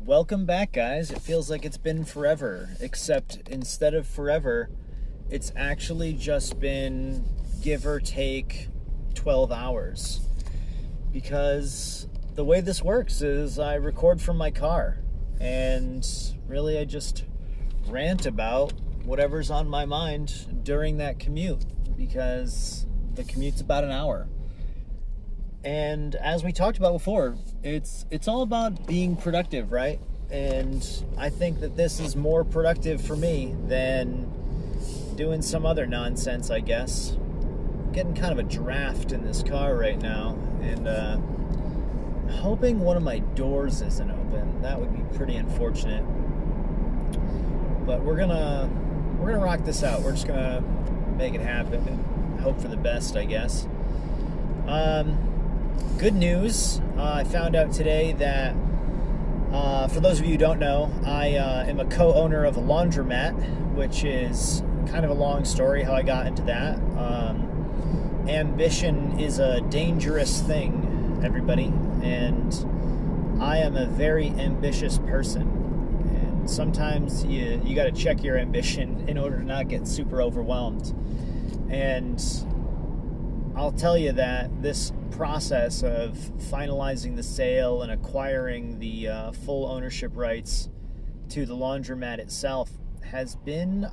Welcome back, guys. It feels like it's been forever, except instead of forever, it's actually just been give or take 12 hours. Because the way this works is I record from my car, and really I just rant about whatever's on my mind during that commute, because the commute's about an hour. And as we talked about before, it's all about being productive, right? And I think that this is more productive for me than doing some other nonsense, I guess. I'm getting kind of a draft in this car right now, and I'm hoping one of my doors isn't open. That would be pretty unfortunate. But we're gonna rock this out. We're just gonna make it happen and hope for the best, I guess. Good news, I found out today that, for those of you who don't know, I am a co-owner of a laundromat, which is kind of a long story how I got into that. Ambition is a dangerous thing, everybody, and I am a very ambitious person. And sometimes you got to check your ambition in order to not get super overwhelmed. And I'll tell you that this process of finalizing the sale and acquiring the full ownership rights to the laundromat itself has been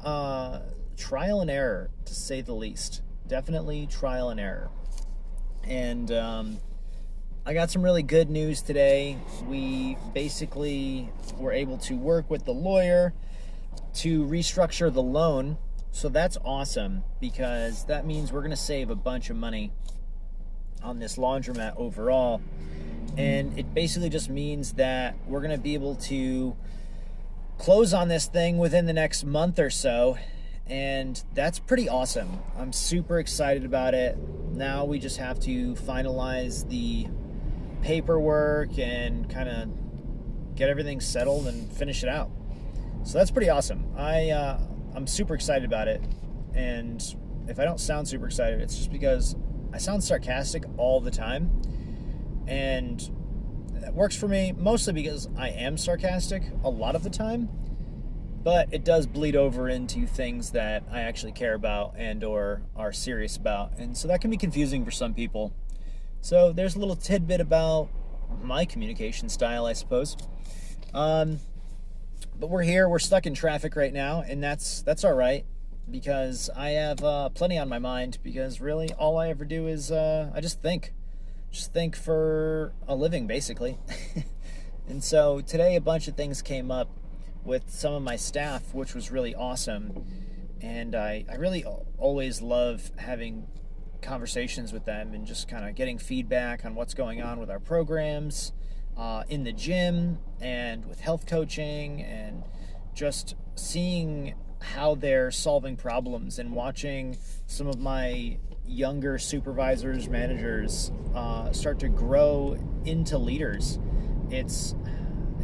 trial and error, to say the least. Definitely trial and error. And I got some really good news today. We basically were able to work with the lawyer to restructure the loan. So that's awesome, because that means we're going to save a bunch of money on this laundromat overall. And it basically just means that we're going to be able to close on this thing within the next month or so. And that's pretty awesome. I'm super excited about it. Now we just have to finalize the paperwork and kind of get everything settled and finish it out. So that's pretty awesome. I'm super excited about it, and if I don't sound super excited, it's just because I sound sarcastic all the time, and that works for me mostly because I am sarcastic a lot of the time, but it does bleed over into things that I actually care about and or are serious about, and so that can be confusing for some people. So there's a little tidbit about my communication style, I suppose. But we're here, we're stuck in traffic right now, and that's all right, because I have plenty on my mind, because really all I ever do is I just think for a living, basically. And so today a bunch of things came up with some of my staff, which was really awesome, and I really always love having conversations with them and just kind of getting feedback on what's going on with our programs, in the gym and with health coaching, and just seeing how they're solving problems and watching some of my younger supervisors, managers start to grow into leaders. It's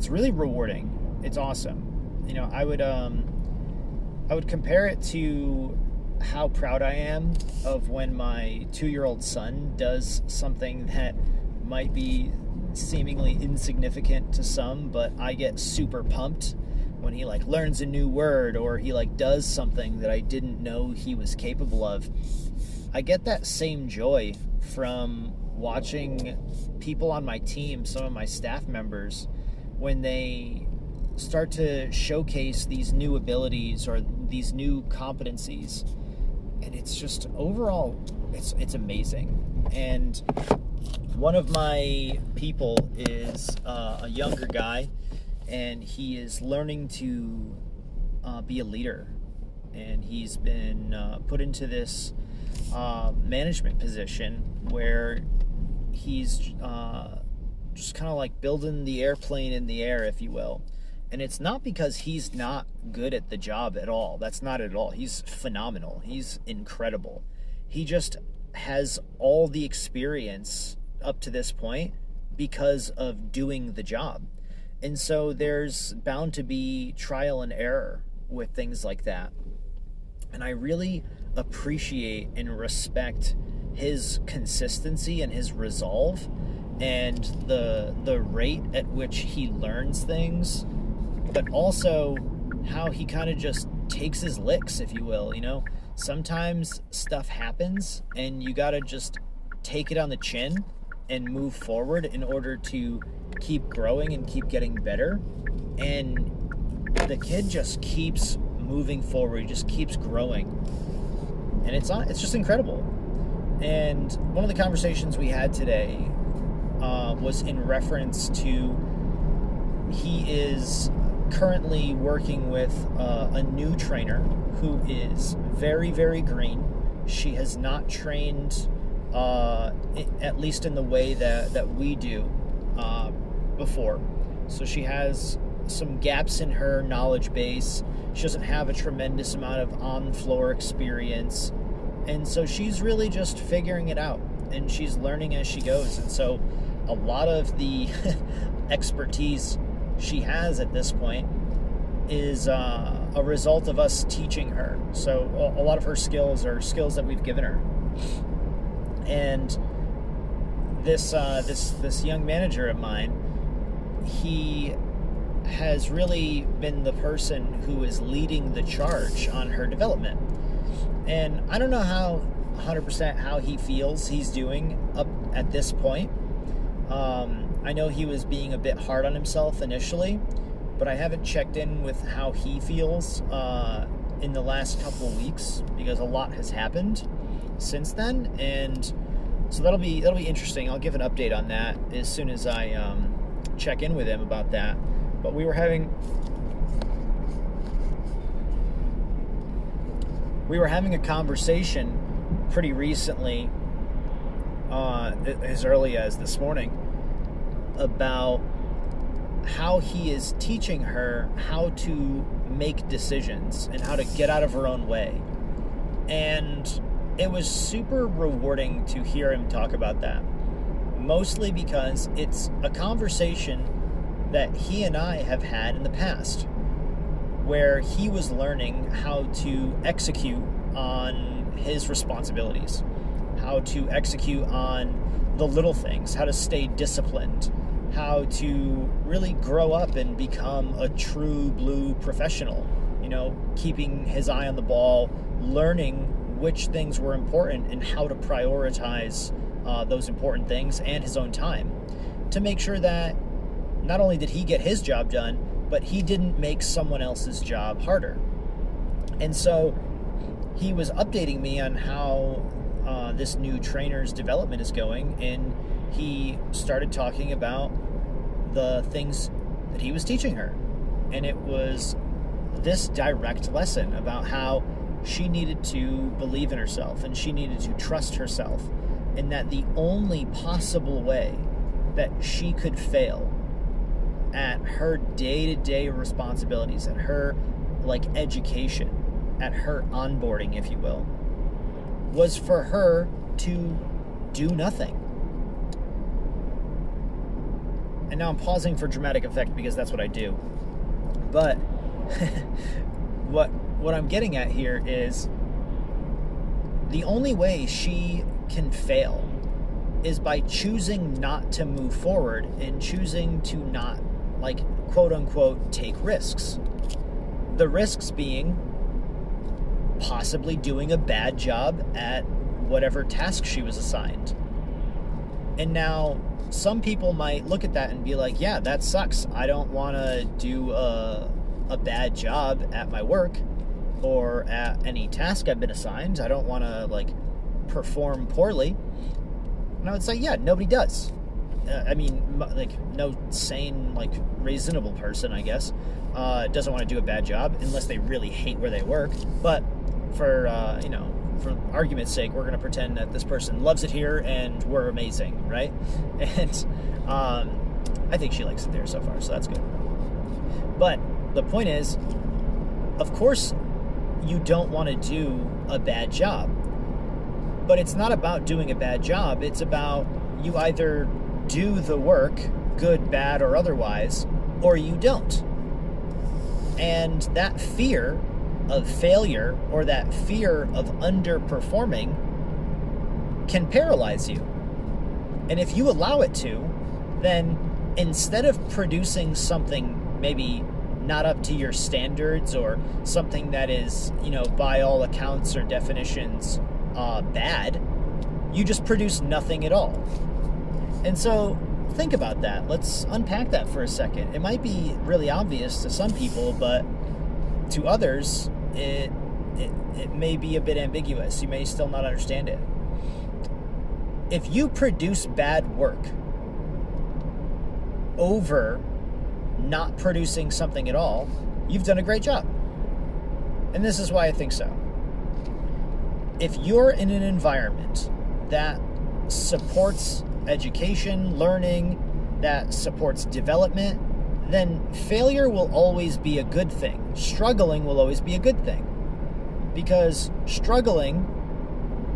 really rewarding. It's awesome. You know, I would compare it to how proud I am of when my 2-year-old son does something that might be seemingly insignificant to some, but I get super pumped when he learns a new word, or he does something that I didn't know he was capable of. I get that same joy from watching people on my team, some of my staff members, when they start to showcase these new abilities or these new competencies, and it's just overall it's amazing. And one of my people is a younger guy, and he is learning to be a leader. And he's been put into this management position where he's just kind of building the airplane in the air, if you will. And it's not because he's not good at the job at all. That's not at all. He's phenomenal. He's incredible. He just has all the experience up to this point because of doing the job. And so there's bound to be trial and error with things like that. And I really appreciate and respect his consistency and his resolve and the rate at which he learns things, but also how he kind of just takes his licks, if you will. Sometimes stuff happens and you gotta just take it on the chin and move forward in order to keep growing and keep getting better. And the kid just keeps moving forward, he just keeps growing, and it's just incredible. And one of the conversations we had today was in reference to, he is currently working with a new trainer who is very, very green. She has not trained, at least in the way that we do before. So she has some gaps in her knowledge base. She doesn't have a tremendous amount of on-floor experience. And so she's really just figuring it out, and she's learning as she goes. And so a lot of the expertise she has at this point is a result of us teaching her. So a lot of her skills are skills that we've given her. And this young manager of mine, he has really been the person who is leading the charge on her development. And I don't know 100% how he feels he's doing up at this point. I know he was being a bit hard on himself initially, but I haven't checked in with how he feels in the last couple of weeks, because a lot has happened since then. And so that'll be interesting. I'll give an update on that as soon as I check in with him about that. But we were having a conversation pretty recently, as early as this morning, about how he is teaching her how to make decisions and how to get out of her own way. And it was super rewarding to hear him talk about that, mostly because it's a conversation that he and I have had in the past, where he was learning how to execute on his responsibilities, how to execute on the little things, how to stay disciplined, how to really grow up and become a true blue professional, keeping his eye on the ball, learning which things were important and how to prioritize those important things and his own time, to make sure that not only did he get his job done, but he didn't make someone else's job harder. And so he was updating me on how this new trainer's development is going, and he started talking about the things that he was teaching her. And it was this direct lesson about how she needed to believe in herself and she needed to trust herself, and that the only possible way that she could fail at her day-to-day responsibilities, at her education, at her onboarding, if you will, was for her to do nothing. And now I'm pausing for dramatic effect because that's what I do. But what I'm getting at here is the only way she can fail is by choosing not to move forward and choosing to not, quote unquote, take risks. The risks being possibly doing a bad job at whatever task she was assigned. And now some people might look at that and be like, yeah, that sucks. I don't want to do a bad job at my work or at any task I've been assigned. I don't want to perform poorly. And I would say, yeah, nobody does. No sane, reasonable person, I guess, doesn't want to do a bad job unless they really hate where they work. But for argument's sake, we're going to pretend that this person loves it here and we're amazing, right? And I think she likes it there so far, so that's good. But the point is, of course, you don't want to do a bad job. But it's not about doing a bad job. It's about you either do the work, good, bad, or otherwise, or you don't. And that fear of failure or that fear of underperforming can paralyze you. And if you allow it to, then instead of producing something maybe not up to your standards or something that is, by all accounts or definitions bad, you just produce nothing at all. And so think about that. Let's unpack that for a second. It might be really obvious to some people, but to others, it may be a bit ambiguous. You may still not understand it. If you produce bad work over not producing something at all, you've done a great job. And this is why I think so. If you're in an environment that supports education, learning, that supports development, then failure will always be a good thing. Struggling will always be a good thing. Because struggling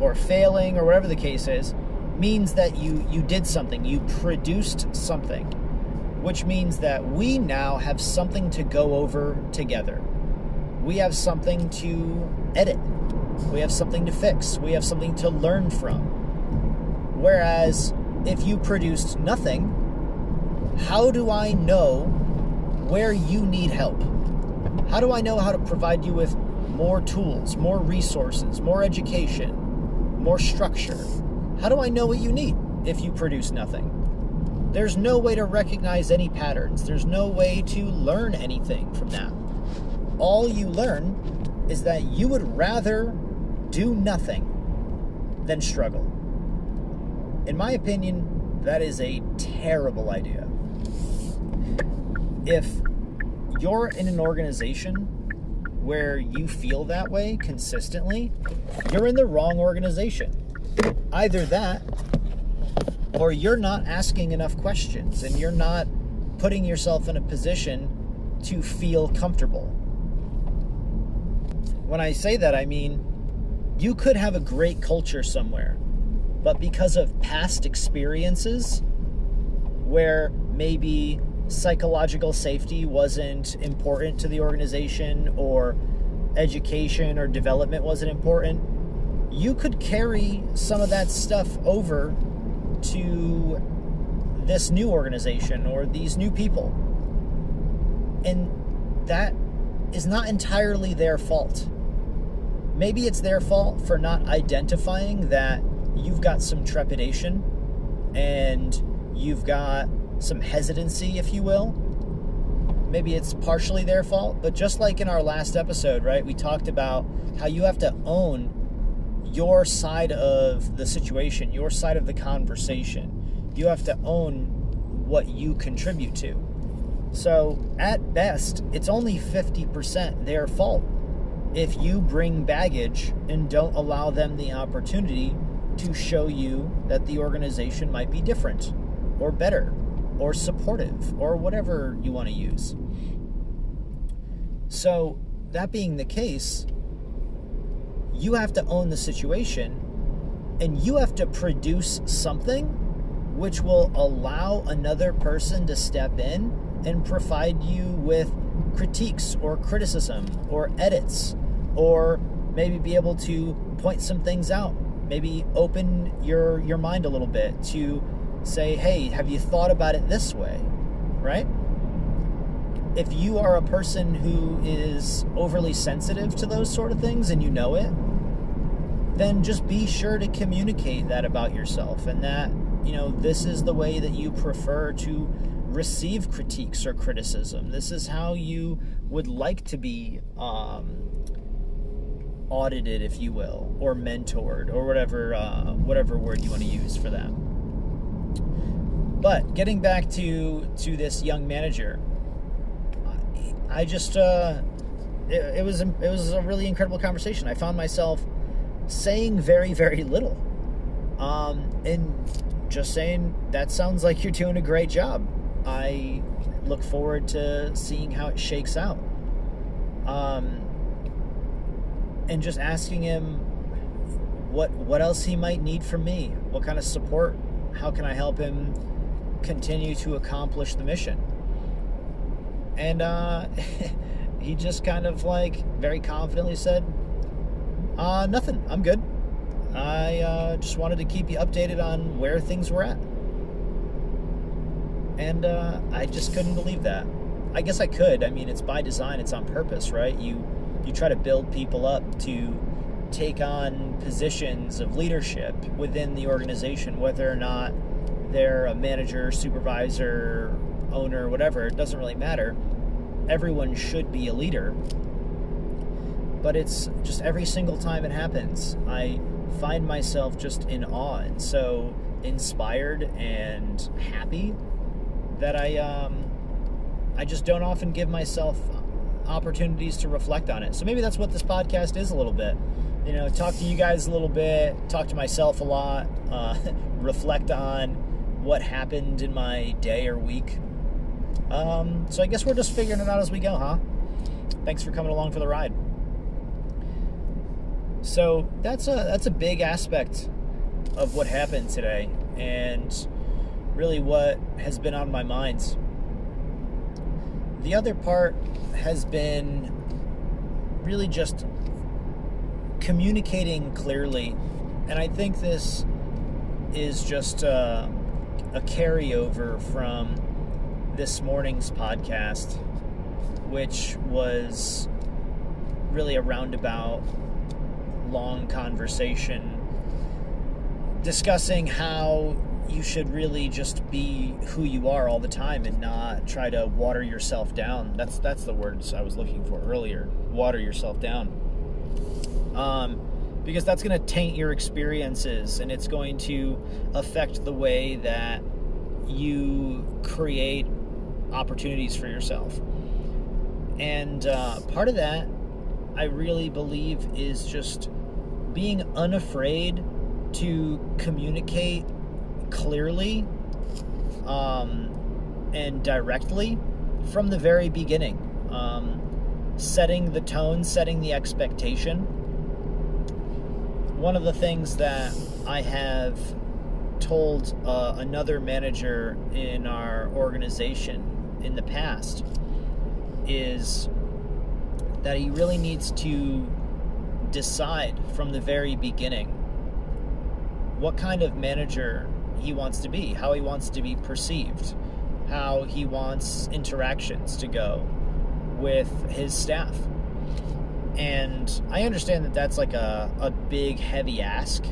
or failing or whatever the case is means that you did something, you produced something, which means that we now have something to go over together. We have something to edit. We have something to fix. We have something to learn from. Whereas if you produced nothing, how do I know where you need help? How do I know how to provide you with more tools, more resources, more education, more structure? How do I know what you need if you produce nothing? There's no way to recognize any patterns. There's no way to learn anything from that. All you learn is that you would rather do nothing than struggle. In my opinion, that is a terrible idea. If you're in an organization where you feel that way consistently, you're in the wrong organization. Either that, or you're not asking enough questions and you're not putting yourself in a position to feel comfortable. When I say that, I mean, you could have a great culture somewhere, but because of past experiences where maybe psychological safety wasn't important to the organization or education or development wasn't important, you could carry some of that stuff over to this new organization or these new people. And that is not entirely their fault. Maybe it's their fault for not identifying that you've got some trepidation and you've got some hesitancy, if you will. Maybe it's partially their fault, but just like in our last episode, right, we talked about how you have to own your side of the situation, your side of the conversation. You have to own what you contribute to. So at best, it's only 50% their fault if you bring baggage and don't allow them the opportunity to show you that the organization might be different or better or supportive or whatever you want to use. So that being the case, you have to own the situation and you have to produce something which will allow another person to step in and provide you with critiques or criticism or edits, or maybe be able to point some things out, maybe open your mind a little bit to say, hey, have you thought about it this way, right? If you are a person who is overly sensitive to those sort of things and you know it, then just be sure to communicate that about yourself, and that, this is the way that you prefer to receive critiques or criticism. This is how you would like to be audited, if you will, or mentored, or whatever word you want to use for that. But getting back to this young manager, I just it was a really incredible conversation. I found myself saying very, very little, and just saying, that sounds like you're doing a great job. I look forward to seeing how it shakes out. And just asking him what else he might need from me, what kind of support, how can I help him continue to accomplish the mission. And he just kind of very confidently said, nothing, I'm good. I just wanted to keep you updated on where things were at. And I just couldn't believe that. I guess I could. I mean, it's by design, it's on purpose, right? You try to build people up to take on positions of leadership within the organization, whether or not they're a manager, supervisor, owner, whatever. It doesn't really matter. Everyone should be a leader. But it's just every single time it happens, I find myself just in awe and so inspired and happy that I just don't often give myself opportunities to reflect on it. So maybe that's what this podcast is a little bit. Talk to you guys a little bit, talk to myself a lot, reflect on what happened in my day or week. So I guess we're just figuring it out as we go, huh? Thanks for coming along for the ride. So that's a big aspect of what happened today, and really what has been on my mind. The other part has been really just communicating clearly, and I think this is just a carryover from this morning's podcast, which was really a roundabout, long conversation discussing how you should really just be who you are all the time and not try to water yourself down. That's the words I was looking for earlier. Water yourself down. Because that's going to taint your experiences, and it's going to affect the way that you create opportunities for yourself. And part of that, I really believe, is just being unafraid to communicate clearly and directly from the very beginning. Setting the tone, setting the expectation. One of the things that I have told another manager in our organization in the past is that he really needs to decide from the very beginning what kind of manager he wants to be, how he wants to be perceived, how he wants interactions to go with his staff. And I understand that that's like a big, heavy ask,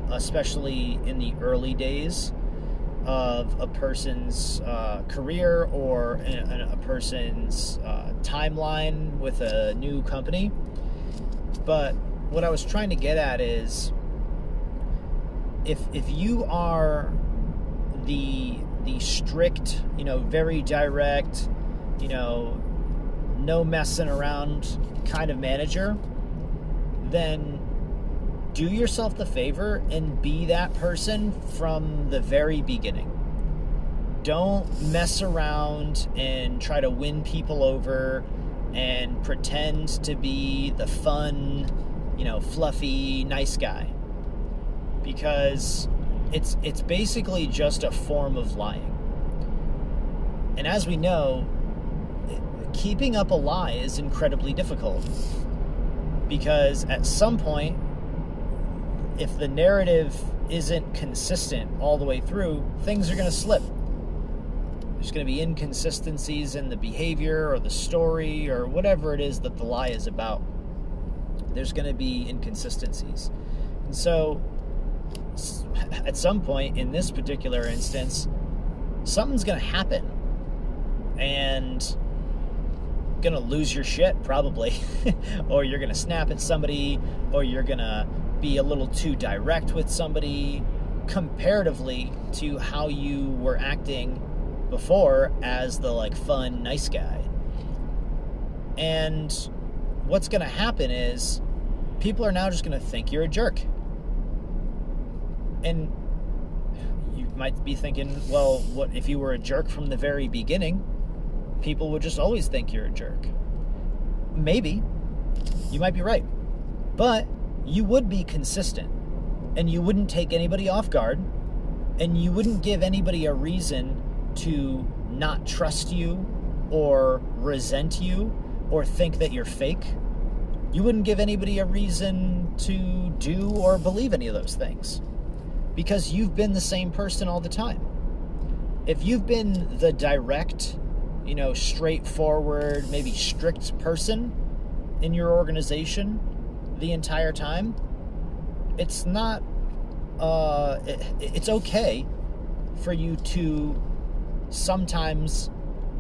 especially in the early days of a person's career or a person's timeline with a new company. But what I was trying to get at is, if you are the strict, very direct, no messing around kind of manager, then do yourself the favor and be that person from the very beginning. Don't mess around and try to win people over and pretend to be the fun, fluffy, nice guy. Because it's basically just a form of lying. And as we know, keeping up a lie is incredibly difficult. Because at some point, if the narrative isn't consistent all the way through, things are going to slip. There's going to be inconsistencies in the behavior or the story or whatever it is that the lie is about. There's going to be inconsistencies. And so, at some point in this particular instance, something's going to happen. And going to lose your shit, probably. Or you're going to snap at somebody, or you're going to be a little too direct with somebody comparatively to how you were acting before as the fun, nice guy. And what's going to happen is people are now just going to think you're a jerk. And you might be thinking, well, what if you were a jerk from the very beginning? People would just always think you're a jerk. Maybe. You might be right. But you would be consistent. And you wouldn't take anybody off guard. And you wouldn't give anybody a reason to not trust you or resent you or think that you're fake. You wouldn't give anybody a reason to do or believe any of those things. Because you've been the same person all the time. if you've been the direct, straightforward, maybe strict person in your organization the entire time, it's not, it's okay for you to sometimes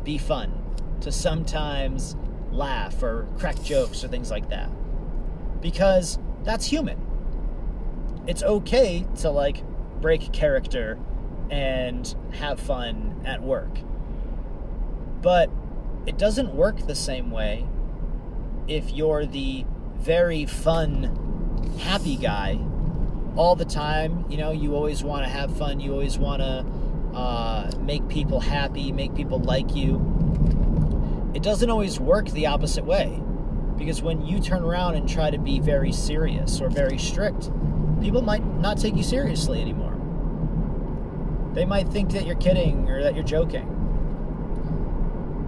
be fun, to sometimes laugh or crack jokes or things like that, because that's human. It's okay to break character and have fun at work, but it doesn't work the same way if you're the very fun, happy guy all the time. You always want to have fun, you always want to make people happy, make people like you. It doesn't always work the opposite way, because when you turn around and try to be very serious or very strict, people might not take you seriously anymore. They might think that you're kidding or that you're joking.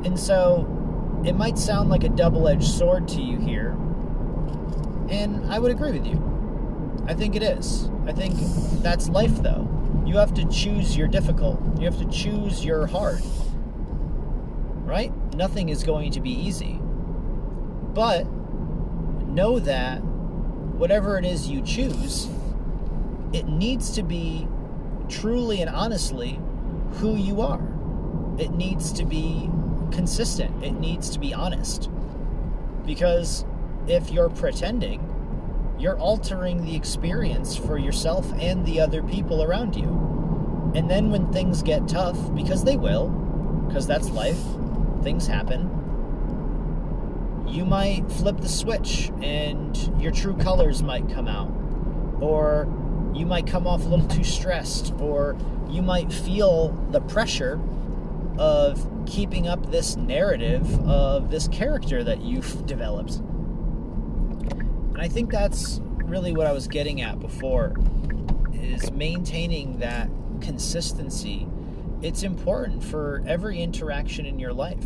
And so it might sound like a double-edged sword to you here, and I would agree with you. I think it is. I think that's life, though. You have to choose your difficult. You have to choose your hard. Right? Nothing is going to be easy. But know that whatever it is you choose, it needs to be truly and honestly who you are. It needs to be consistent. It needs to be honest. Because if you're pretending, you're altering the experience for yourself and the other people around you. And then when things get tough, because they will, because that's life, things happen, you might flip the switch and your true colors might come out. Or you might come off a little too stressed, or you might feel the pressure of keeping up this narrative of this character that you've developed. And I think that's really what I was getting at before, is maintaining that consistency. It's important for every interaction in your life.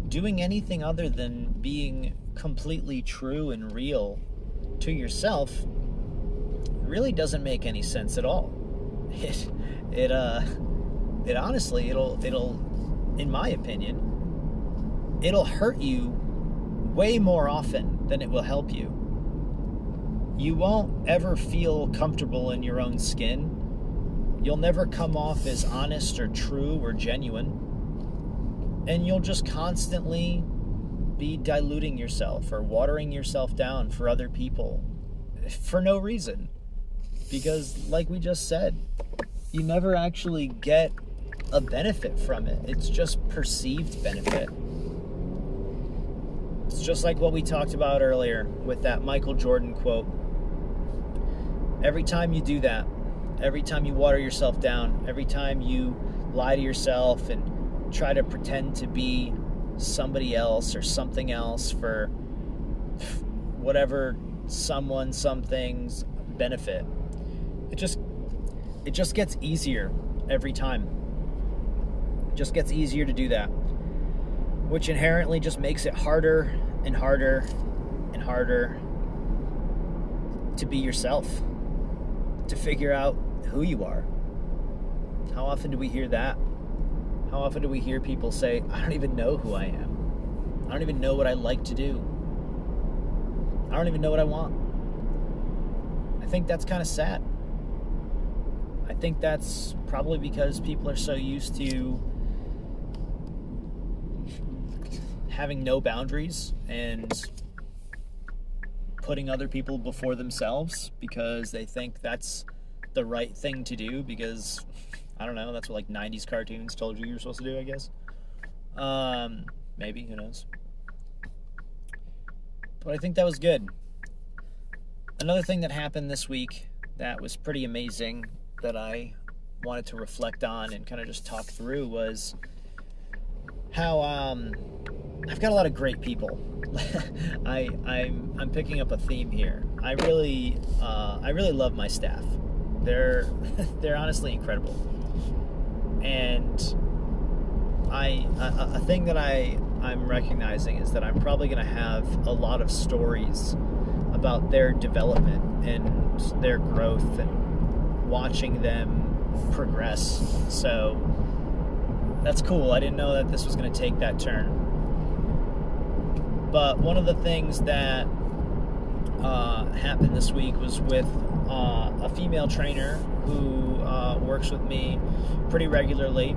Doing anything other than being completely true and real to yourself really doesn't make any sense at all. It honestly, it'll, in my opinion, it'll hurt you way more often than it will help you. You won't ever feel comfortable in your own skin. You'll never come off as honest or true or genuine. And you'll just constantly be diluting yourself or watering yourself down for other people for no reason. Because, like we just said, you never actually get a benefit from it. It's just perceived benefit. It's just like what we talked about earlier with that Michael Jordan quote. Every time you do that, every time you water yourself down, every time you lie to yourself and try to pretend to be somebody else or something else for whatever someone, something's benefit, it just gets easier every time. It just gets easier to do that, which inherently just makes it harder and harder and harder to be yourself, to figure out who you are. How often do we hear that? How often do we hear people say, I don't even know who I am. I don't even know what I like to do. I don't even know what I want. I think that's kind of sad. I think that's probably because people are so used to having no boundaries and putting other people before themselves because they think that's the right thing to do, because I don't know, that's what 90s cartoons told you were supposed to do, I guess. Maybe, who knows. But I think that was good. Another thing that happened this week that was pretty amazing that I wanted to reflect on and kind of just talk through was how I've got a lot of great people. I'm picking up a theme here. I really love my staff. They're honestly incredible. And a thing that I'm recognizing is that I'm probably going to have a lot of stories about their development and their growth and watching them progress. So That's cool. I didn't know that this was going to take that turn. But one of the things that happened this week was with a female trainer who works with me pretty regularly.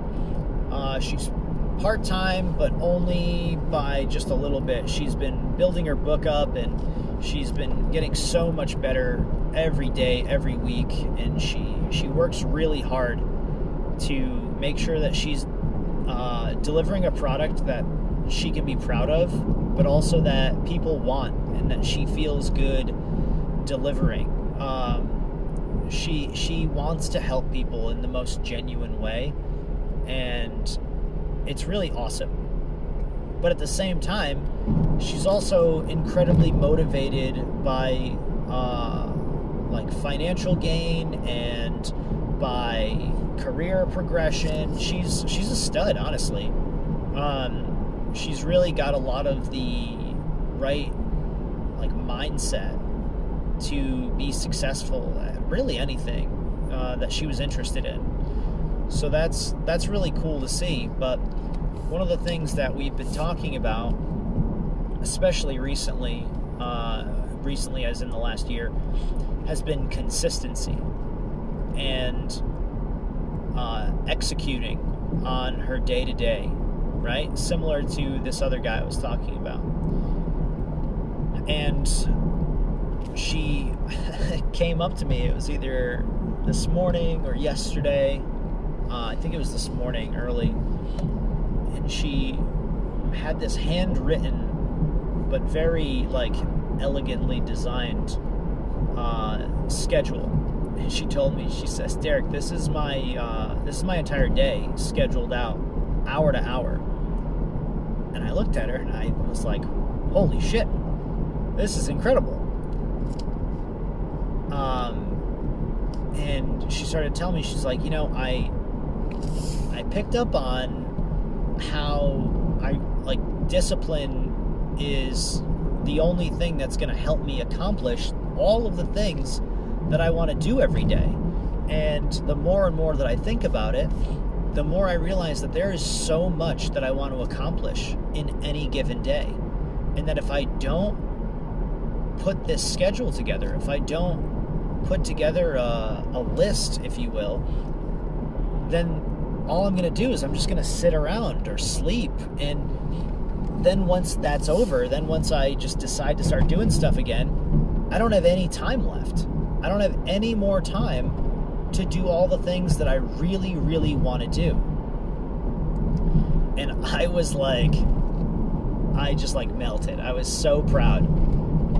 She's part-time, but only by just a little bit. She's been building her book up, and she's been getting so much better every day, every week, and she works really hard to make sure that she's delivering a product that she can be proud of, but also that people want and that she feels good delivering. She wants to help people in the most genuine way, and it's really awesome. But at the same time, she's also incredibly motivated by like financial gain and by career progression. She's a stud, honestly. She's really got a lot of the right like mindset to be successful at really anything that she was interested in. So that's really cool to see. But one of the things that we've been talking about, especially recently as in the last year, has been consistency and executing on her day-to-day, right? Similar to this other guy I was talking about. And she came up to me, it was either this morning or yesterday, I think it was this morning early, and she had this handwritten but very like elegantly designed schedule. And she told me, she says, "Derek, this is my entire day scheduled out, hour to hour." And I looked at her and I was like, holy shit, this is incredible. And she started telling me, she's like, I picked up on how discipline is the only thing that's going to help me accomplish all of the things that I want to do every day. And the more and more that I think about it, the more I realize that there is so much that I want to accomplish in any given day. And that if I don't put this schedule together, if I don't put together a list, if you will, then all I'm going to do is I'm just going to sit around or sleep. And then once that's over, then once I just decide to start doing stuff again, I don't have any time left. I don't have any more time to do all the things that I really, really want to do. And I was like, I just like melted. I was so proud.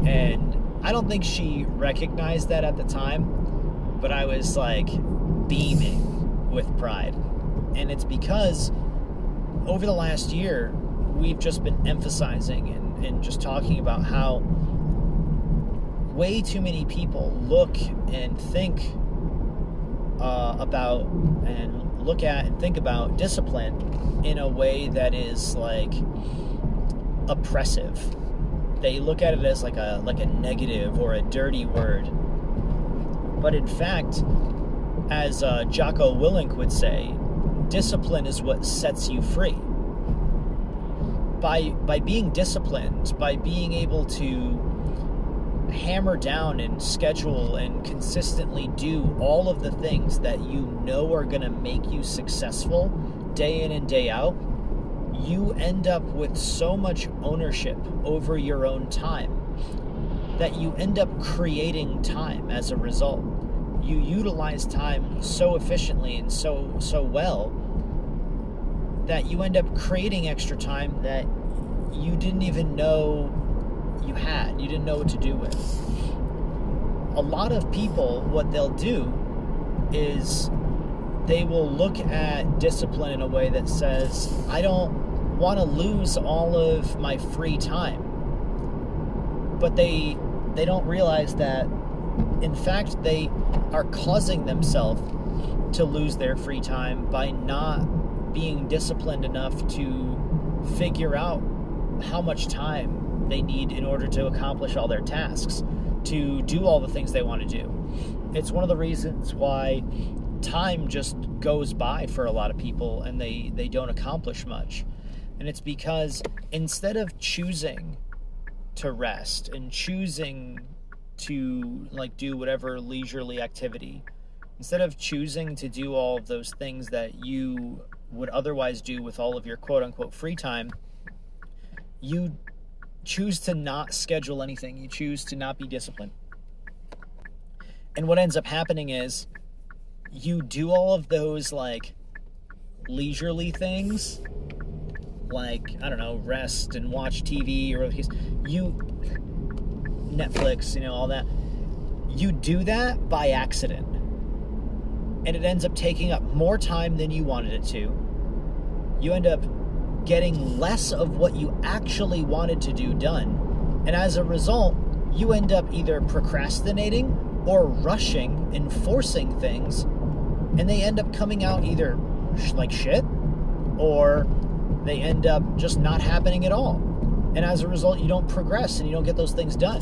And I don't think she recognized that at the time, but I was like beaming with pride. And it's because over the last year, we've just been emphasizing and just talking about how way too many people look and think about and look at and think about discipline in a way that is like oppressive. They look at it as like a negative or a dirty word. But in fact, as Jocko Willink would say, discipline is what sets you free. By being disciplined, by being able to hammer down and schedule and consistently do all of the things that you know are going to make you successful day in and day out, you end up with so much ownership over your own time that you end up creating time as a result. You utilize time so efficiently and so well that you end up creating extra time that you didn't even know you had. You didn't know what to do with. A lot of people, what they'll do is they will look at discipline in a way that says, I don't want to lose all of my free time. But they don't realize that, in fact, they are causing themselves to lose their free time by not being disciplined enough to figure out how much time they need in order to accomplish all their tasks, to do all the things they want to do. It's one of the reasons why time just goes by for a lot of people and they don't accomplish much. And it's because instead of choosing to rest and choosing to like do whatever leisurely activity, instead of choosing to do all of those things that you would otherwise do with all of your quote unquote free time, you choose to not schedule anything. You choose to not be disciplined. And what ends up happening is you do all of those like leisurely things, like, I don't know, rest and watch TV or you Netflix, you know, all that. You do that by accident. And it ends up taking up more time than you wanted it to. You end up getting less of what you actually wanted to do done. And as a result, you end up either procrastinating or rushing and forcing things, and they end up coming out either like shit, or they end up just not happening at all. And as a result, you don't progress and you don't get those things done.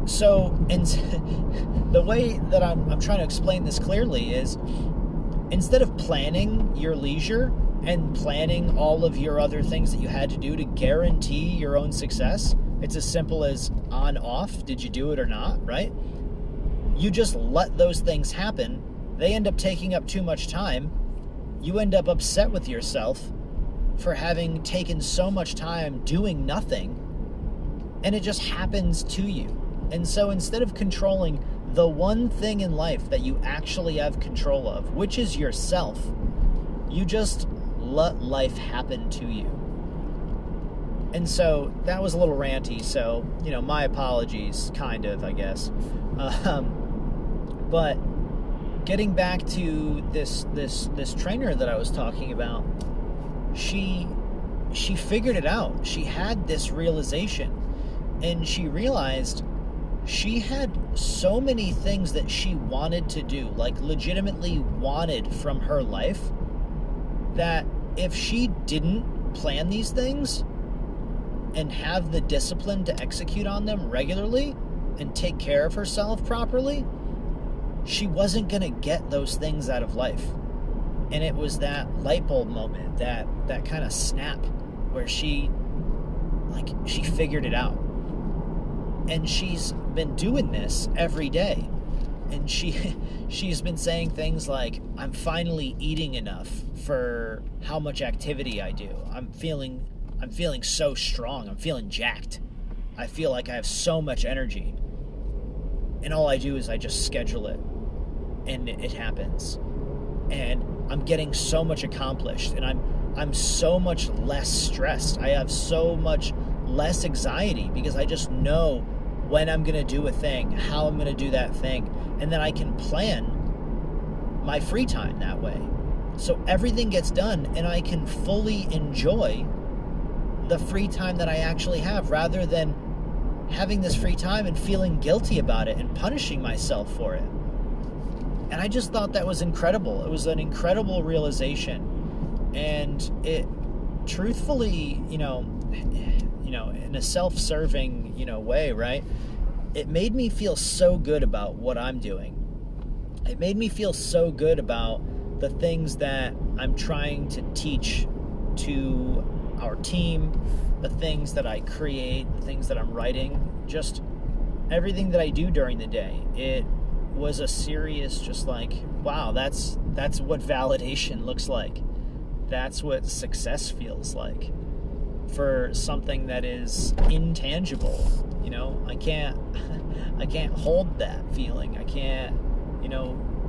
So, and the way that I'm trying to explain this clearly is, instead of planning your leisure and planning all of your other things that you had to do to guarantee your own success, it's as simple as on, off, did you do it or not, right? You just let those things happen. They end up taking up too much time. You end up upset with yourself for having taken so much time doing nothing, and it just happens to you. And so instead of controlling the one thing in life that you actually have control of, which is yourself, you just let life happen to you. And so that was a little ranty, so, you know, my apologies, kind of, I guess. But getting back to this trainer that I was talking about, she figured it out. She had this realization, and she realized she had so many things that she wanted to do, like legitimately wanted from her life, that if she didn't plan these things and have the discipline to execute on them regularly and take care of herself properly, she wasn't going to get those things out of life. And it was that light bulb moment, that kind of snap where she figured it out. And she's been doing this every day. And she's been saying things like, I'm finally eating enough for how much activity I do. I'm feeling so strong. I'm feeling jacked. I feel like I have so much energy. And all I do is I just schedule it, and it happens. And I'm getting so much accomplished, and I'm so much less stressed. I have so much less anxiety because I just know when I'm going to do a thing, how I'm going to do that thing, and then I can plan my free time that way. So everything gets done, and I can fully enjoy the free time that I actually have, rather than having this free time and feeling guilty about it and punishing myself for it. And I just thought that was incredible. It was an incredible realization. And it truthfully, you know, in a self-serving, way, right? It made me feel so good about what I'm doing. It made me feel so good about the things that I'm trying to teach to our team, the things that I create, the things that I'm writing, just everything that I do during the day. It was a serious, just like, wow, that's what validation looks like. That's what success feels like for something that is intangible. I can't hold that feeling. I can't,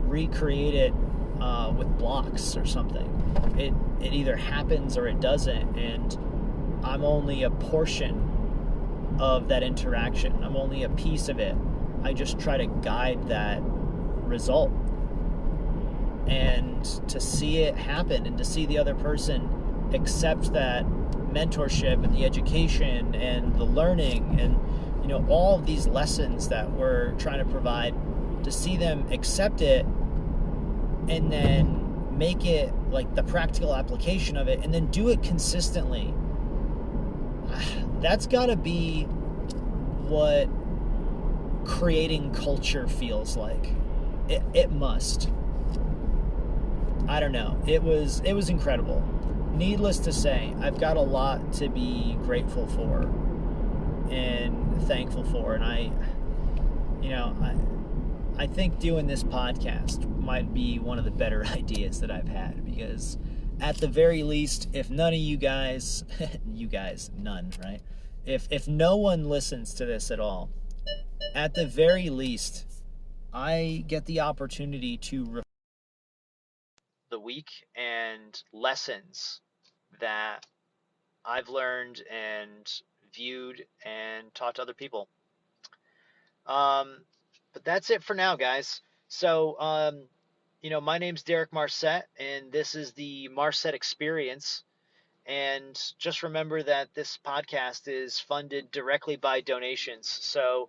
recreate it with blocks or something. It either happens or it doesn't, and I'm only a portion of that interaction. I'm only a piece of it. I just try to guide that result. And to see it happen, and to see the other person accept that mentorship and the education and the learning and all of these lessons that we're trying to provide, to see them accept it and then make it like the practical application of it, and then do it consistently. That's got to be what creating culture feels like. It must. I don't know. It was incredible. Needless to say, I've got a lot to be grateful for and thankful for, and I think doing this podcast might be one of the better ideas that I've had, because at the very least, if none of you guys, none, right? If no one listens to this at all, at the very least, I get the opportunity to the week and lessons that I've learned and viewed and taught to other people. But that's it for now, guys. So, my name's Derek Marcet, and this is the Marcet Experience. And just remember that this podcast is funded directly by donations. So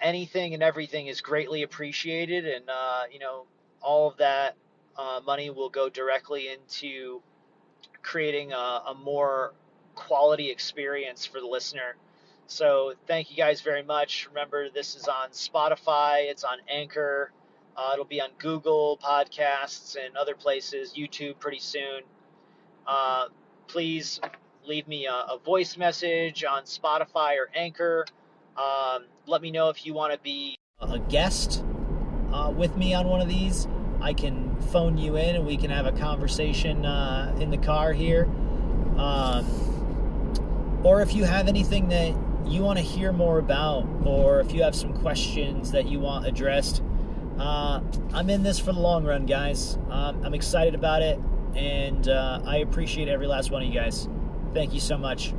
anything and everything is greatly appreciated, and all of that money will go directly into creating a more quality experience for the listener. So thank you guys very much. Remember, this is on Spotify, it's on Anchor, it'll be on Google Podcasts and other places, YouTube pretty soon. Please leave me a voice message on Spotify or Anchor. Let me know if you want to be a guest with me on one of these. I can phone you in and we can have a conversation in the car here. Or if you have anything that you want to hear more about, or if you have some questions that you want addressed, I'm in this for the long run, guys. I'm excited about it, and I appreciate every last one of you guys. Thank you so much.